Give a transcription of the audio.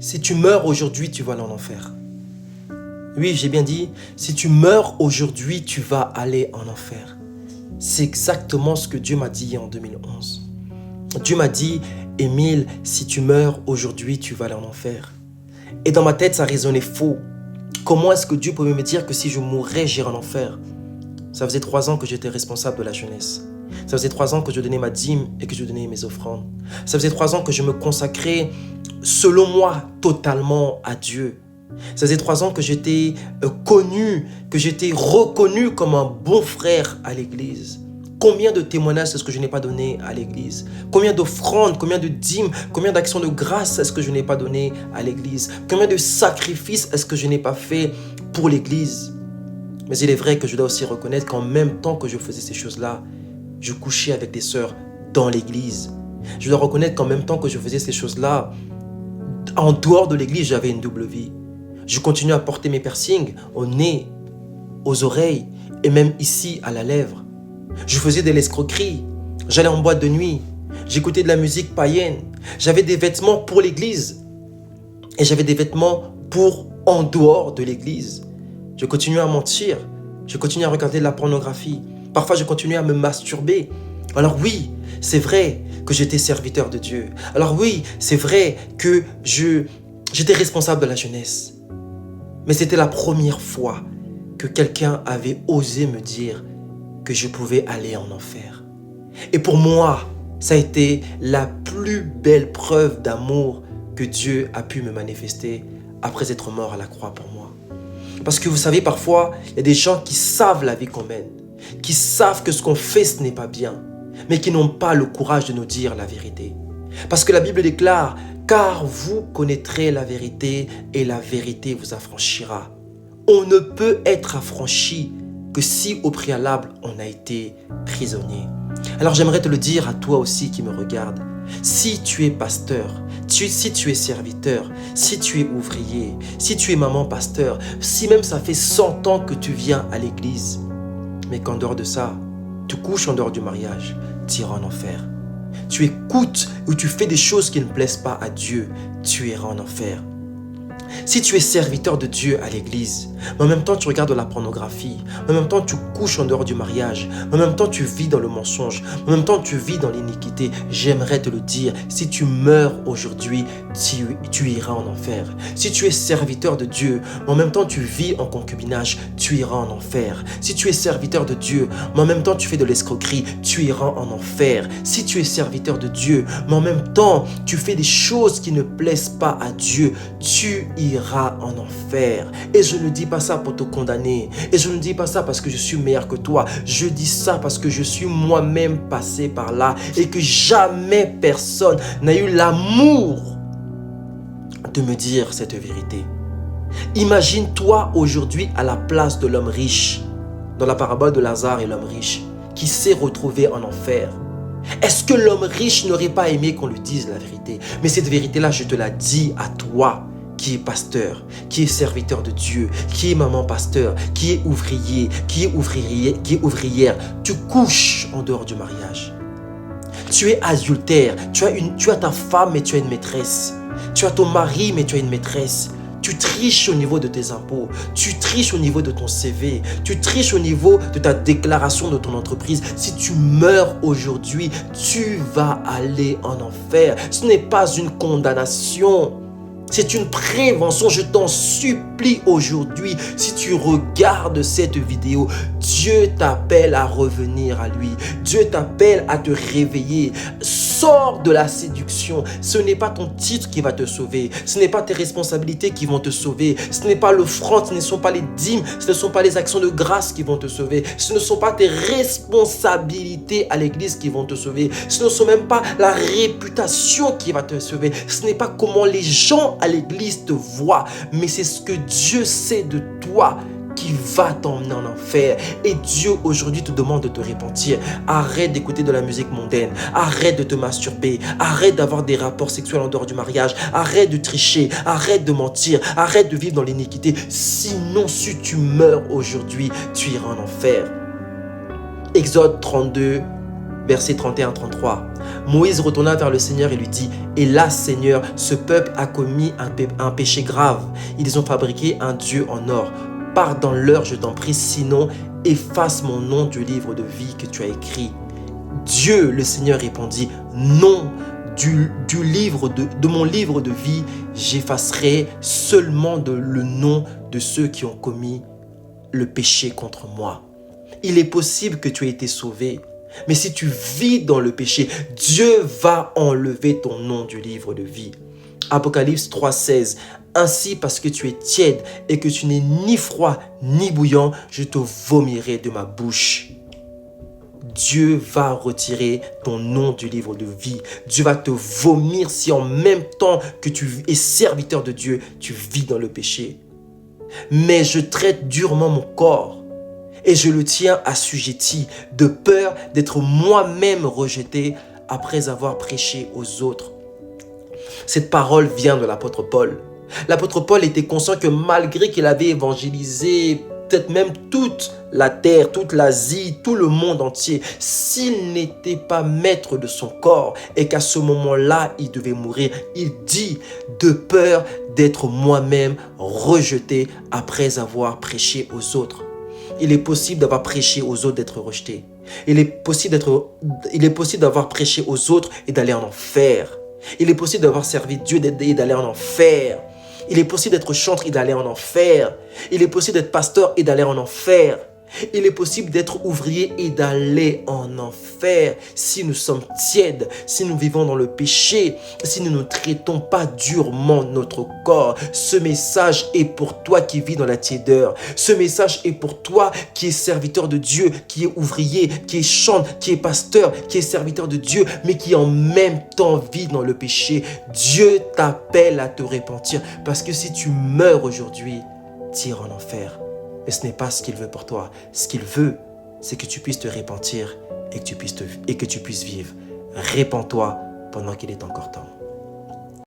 Si tu meurs aujourd'hui, tu vas aller en enfer. Oui, j'ai bien dit, si tu meurs aujourd'hui, tu vas aller en enfer. C'est exactement ce que Dieu m'a dit en 2011. Dieu m'a dit, Émile, si tu meurs aujourd'hui, tu vas aller en enfer. Et dans ma tête, ça résonnait faux. Comment est-ce que Dieu pouvait me dire que si je mourrais, j'irais en enfer? Ça faisait 3 ans que j'étais responsable de la jeunesse. Ça faisait 3 ans que je donnais ma dîme et que je donnais mes offrandes. Ça faisait 3 ans que je me consacrais, selon moi, totalement à Dieu. Ça faisait 3 ans que j'étais connu, que j'étais reconnu comme un bon frère à l'église. Combien de témoignages est-ce que je n'ai pas donné à l'église? Combien d'offrandes, combien de dîmes, combien d'actions de grâce est-ce que je n'ai pas donné à l'église? Combien de sacrifices est-ce que je n'ai pas fait pour l'église? Mais il est vrai que je dois aussi reconnaître qu'en même temps que je faisais ces choses-là, je couchais avec des sœurs dans l'église. Je dois reconnaître qu'en même temps que je faisais ces choses-là, en dehors de l'église, j'avais une double vie. Je continuais à porter mes piercings au nez, aux oreilles et même ici à la lèvre. Je faisais de l'escroquerie. J'allais en boîte de nuit. J'écoutais de la musique païenne. J'avais des vêtements pour l'église. Et j'avais des vêtements pour en dehors de l'église. Je continuais à mentir. Je continuais à regarder de la pornographie. Parfois, je continuais à me masturber. Alors oui, c'est vrai que j'étais serviteur de Dieu. Alors oui, c'est vrai que j'étais responsable de la jeunesse. Mais c'était la première fois que quelqu'un avait osé me dire que je pouvais aller en enfer. Et pour moi, ça a été la plus belle preuve d'amour que Dieu a pu me manifester après être mort à la croix pour moi. Parce que vous savez, parfois, il y a des gens qui savent la vie qu'on mène, qui savent que ce qu'on fait, ce n'est pas bien, mais qui n'ont pas le courage de nous dire la vérité. Parce que la Bible déclare, car vous connaîtrez la vérité et la vérité vous affranchira. On ne peut être affranchi que si au préalable on a été prisonnier. Alors j'aimerais te le dire à toi aussi qui me regarde. Si tu es pasteur, si tu es serviteur, si tu es ouvrier, si tu es maman pasteur, si même ça fait 100 ans que tu viens à l'église, mais qu'en dehors de ça, tu couches en dehors du mariage, tu iras en enfer. Tu écoutes ou tu fais des choses qui ne plaisent pas à Dieu, tu iras en enfer. Si tu es serviteur de Dieu à l'église, mais en même temps tu regardes de la pornographie, mais en même temps tu couches en dehors du mariage, mais en même temps tu vis dans le mensonge, mais en même temps tu vis dans l'iniquité, j'aimerais te le dire, si tu meurs aujourd'hui, tu iras en enfer. Si tu es serviteur de Dieu, mais en même temps tu vis en concubinage, tu iras en enfer. Si tu es serviteur de Dieu, mais en même temps tu fais de l'escroquerie, tu iras en enfer. Si tu es serviteur de Dieu, mais en même temps tu fais des choses qui ne plaisent pas à Dieu, tu iras en enfer. Et je ne dis pas ça pour te condamner. Et je ne dis pas ça parce que je suis meilleur que toi. Je dis ça parce que je suis moi-même passé par là et que jamais personne n'a eu l'amour de me dire cette vérité. Imagine-toi aujourd'hui à la place de l'homme riche, dans la parabole de Lazare et l'homme riche, qui s'est retrouvé en enfer. Est-ce que l'homme riche n'aurait pas aimé qu'on lui dise la vérité? Mais cette vérité-là, je te la dis à toi, qui est pasteur, qui est serviteur de Dieu, qui est maman pasteur, qui est ouvrier, qui est ouvrière. Tu couches en dehors du mariage. Tu es adultère. Tu as ta femme, mais tu as une maîtresse. Tu as ton mari, mais tu as une maîtresse. Tu triches au niveau de tes impôts. Tu triches au niveau de ton CV. Tu triches au niveau de ta déclaration de ton entreprise. Si tu meurs aujourd'hui, tu vas aller en enfer. Ce n'est pas une condamnation. C'est une prévention. Je t'en supplie aujourd'hui, si tu regardes cette vidéo, Dieu t'appelle à revenir à lui. Dieu t'appelle à te réveiller. Sors de la séduction. Ce n'est pas ton titre qui va te sauver. Ce n'est pas tes responsabilités qui vont te sauver. Ce n'est pas l'offrande, ce ne sont pas les dîmes, ce ne sont pas les actions de grâce qui vont te sauver. Ce ne sont pas tes responsabilités à l'église qui vont te sauver. Ce ne sont même pas la réputation qui va te sauver. Ce n'est pas comment les gens à l'église te voient, mais c'est ce que Dieu sait de toi qui va t'emmener en enfer. Et Dieu aujourd'hui te demande de te repentir. Arrête d'écouter de la musique mondaine. Arrête de te masturber. Arrête d'avoir des rapports sexuels en dehors du mariage. Arrête de tricher. Arrête de mentir. Arrête de vivre dans l'iniquité. Sinon, si tu meurs aujourd'hui, tu iras en enfer. Exode 32, Verset 31-33. Moïse retourna vers le Seigneur et lui dit, « Hélas, Seigneur, ce peuple a commis un péché grave. Ils ont fabriqué un Dieu en or. Pardonne-leur, je t'en prie, sinon efface mon nom du livre de vie que tu as écrit. » Dieu, le Seigneur, répondit, « Non, de mon livre de vie, j'effacerai seulement le nom de ceux qui ont commis le péché contre moi. » Il est possible que tu aies été sauvé, mais si tu vis dans le péché, Dieu va enlever ton nom du livre de vie. Apocalypse 3,16. Ainsi, parce que tu es tiède et que tu n'es ni froid ni bouillant, je te vomirai de ma bouche. Dieu va retirer ton nom du livre de vie. Dieu va te vomir si en même temps que tu es serviteur de Dieu, tu vis dans le péché. Mais je traite durement mon corps et je le tiens assujetti de peur d'être moi-même rejeté après avoir prêché aux autres. Cette parole vient de l'apôtre Paul. L'apôtre Paul était conscient que malgré qu'il avait évangélisé peut-être même toute la terre, toute l'Asie, tout le monde entier, s'il n'était pas maître de son corps et qu'à ce moment-là, il devait mourir, il dit de peur d'être moi-même rejeté après avoir prêché aux autres. Il est possible d'avoir prêché aux autres d'être rejeté. Il est possible d'avoir prêché aux autres et d'aller en enfer. Il est possible d'avoir servi Dieu et d'aller en enfer. Il est possible d'être chantre et d'aller en enfer. Il est possible d'être pasteur et d'aller en enfer. Il est possible d'être ouvrier et d'aller en enfer si nous sommes tièdes, si nous vivons dans le péché, si nous ne traitons pas durement notre corps. Ce message est pour toi qui vis dans la tiédeur. Ce message est pour toi qui es serviteur de Dieu, qui est ouvrier, qui est chantre, qui est pasteur, qui est serviteur de Dieu, mais qui en même temps vit dans le péché. Dieu t'appelle à te repentir parce que si tu meurs aujourd'hui, tu iras en enfer. Mais ce n'est pas ce qu'il veut pour toi. Ce qu'il veut, c'est que tu puisses te repentir et que tu puisses vivre. Répands-toi pendant qu'il est encore temps.